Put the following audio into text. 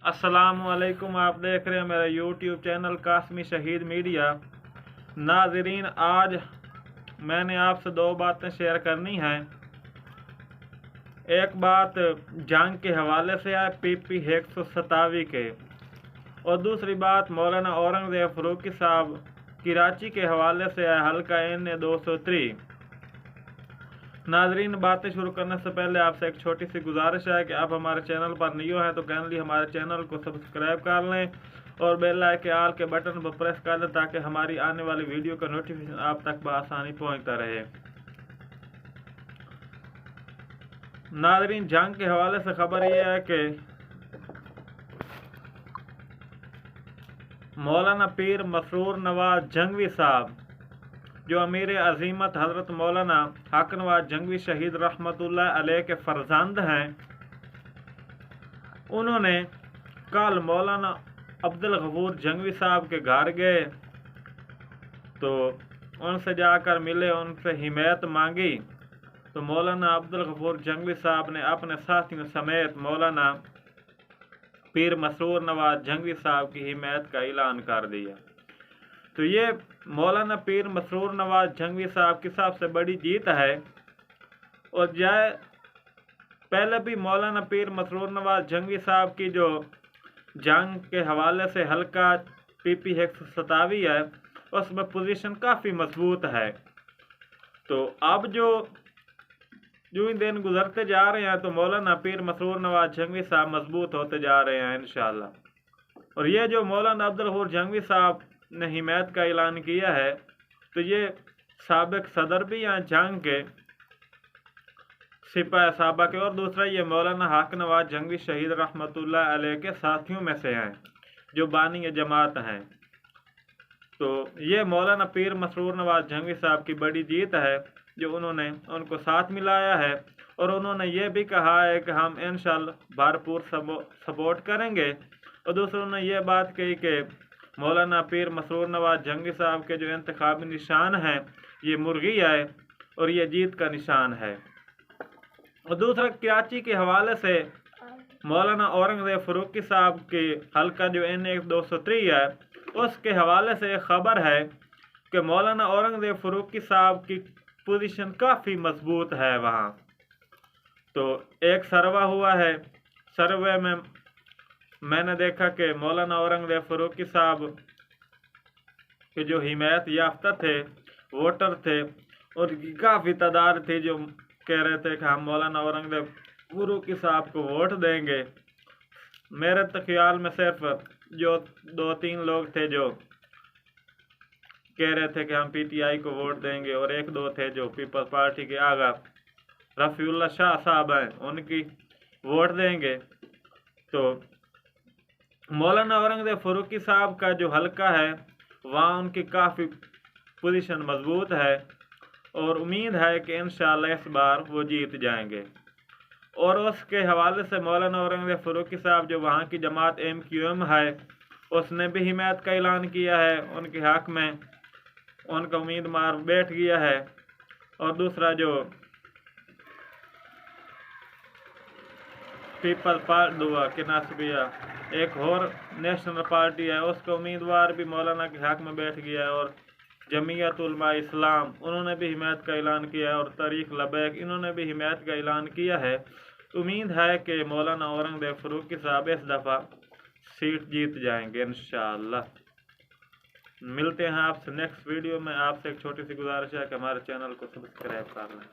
अस्सलाम वालेकुम। आप देख रहे हैं मेरा यूट्यूब चैनल कासमी शहीद मीडिया। नाजरीन, आज मैंने आपसे दो बातें शेयर करनी हैं। एक बात जंग के हवाले से है PP 127 के, और दूसरी बात मौलाना औरंगज़ेब फ़ारूकी साहब कराची के हवाले से है हल्का NA 203। नाजरीन, बातें शुरू करने से पहले आपसे एक छोटी सी गुजारिश है कि आप हमारे चैनल पर न्यू हैं तो काइंडली हमारे चैनल को सब्सक्राइब कर लें और बेल आइकन ऑल के बटन पर प्रेस कर दें ताकि हमारी आने वाली वीडियो का नोटिफिकेशन आप तक बआसानी पहुंचता रहे। नाजरीन, जंग के हवाले से खबर यह है कि मौलाना पीर मसरूर नवाज जंगवी साहब, जो अमीर अजीमत हज़रत मौलाना हक नवाज जंगवी शहीद रहमतुल्लाह अलैह के फर्जंद हैं, उन्होंने कल मौलाना अब्दुल गफूर जंगवी साहब के घर गए तो उनसे जाकर मिले, उनसे हिमायत मांगी। तो मौलाना अब्दुल गफूर जंगवी साहब ने अपने साथियों समेत मौलाना पीर मसरूर नवाज जंगवी साहब की हिमायत का ऐलान कर दिया। तो ये मौलाना पीर मसरूर नवाज जंगवी साहब की सबसे बड़ी जीत है। और जाए पहले भी मौलाना पीर मसरूर नवाज जंगवी साहब की जो जंग के हवाले से हल्का PP 127 है, उसमें पोजीशन काफ़ी मजबूत है। तो अब जो ही दिन गुजरते जा रहे हैं तो मौलाना पीर मसरूर नवाज जंगवी साहब मजबूत होते जा रहे हैं इंशाअल्लाह। और ये जो मौलाना अब्दुल गफूर जंगवी साहब ने हिमायत का ऐलान किया है, तो ये साबिक सदर भी हैं जंग के, सिपाही साहबा के, और दूसरा ये मौलाना हक नवाज जंगवी शहीद रहमतुल्लाह अलैह के साथियों में से हैं जो बानी जमात हैं। तो ये मौलाना पीर मसरूर नवाज जंगवी साहब की बड़ी जीत है जो उन्होंने उनको साथ मिलाया है। और उन्होंने ये भी कहा है कि हम इंशाअल्लाह भरपूर सपोर्ट करेंगे। और दूसरों ने ये बात कही कि मौलाना पीर मसरूर नवाज जंगवी साहब के जो इंतखाबी निशान हैं ये मुर्गी है और ये जीत का निशान है। और दूसरा कराची के हवाले से मौलाना औरंगज़ेब फ़ारूकी साहब के हल्का जो NA 203 है, उसके हवाले से एक ख़बर है कि मौलाना औरंगज़ेब फ़ारूकी साहब की पोजीशन काफ़ी मजबूत है वहाँ। तो एक सर्वा हुआ है, सर्वे में मैंने देखा कि मौलाना औरंगज़ेब फ़ारूकी साहब के जो हिमायत याफ्ता थे, वोटर थे, और काफ़ी तादाद थी जो कह रहे थे कि हम मौलाना औरंगज़ेब फ़ारूकी साहब को वोट देंगे। मेरे तो ख्याल में सिर्फ जो 2-3 लोग थे जो कह रहे थे कि हम PTI को वोट देंगे, और 1-2 थे जो पीपल्स पार्टी के आगा रफ़ीउल्लाह शाह साहब हैं उनकी वोट देंगे। तो मौलाना औरंगज़ेब फ़ारूकी साहब का जो हल्का है वहाँ उनकी काफ़ी पोजीशन मजबूत है और उम्मीद है कि इंशाअल्लाह इस बार वो जीत जाएंगे। और उसके हवाले से मौलाना औरंगज़ेब फ़ारूकी साहब जो वहाँ की जमात MQM है, उसने भी हिमायत का ऐलान किया है उनके हक़ में, उनका उम्मीदवार बैठ गया है। और दूसरा जो पीपल पार्टी दुआ के नासबिया एक और नेशनल पार्टी है, उसका उम्मीदवार भी मौलाना के हक़ में बैठ गया है। और जमीयत उलमा इस्लाम उन्होंने भी हिमायत का ऐलान किया है, और तरीक़ लबैक इन्होंने भी हिमायत का ऐलान किया है। उम्मीद है कि मौलाना औरंगज़ेब फ़ारूकी साहब इस दफ़ा सीट जीत जाएंगे इंशाअल्लाह। मिलते हैं आपसे नेक्स्ट वीडियो में। आपसे एक छोटी सी गुजारिश है कि हमारे चैनल को सब्सक्राइब कर लें।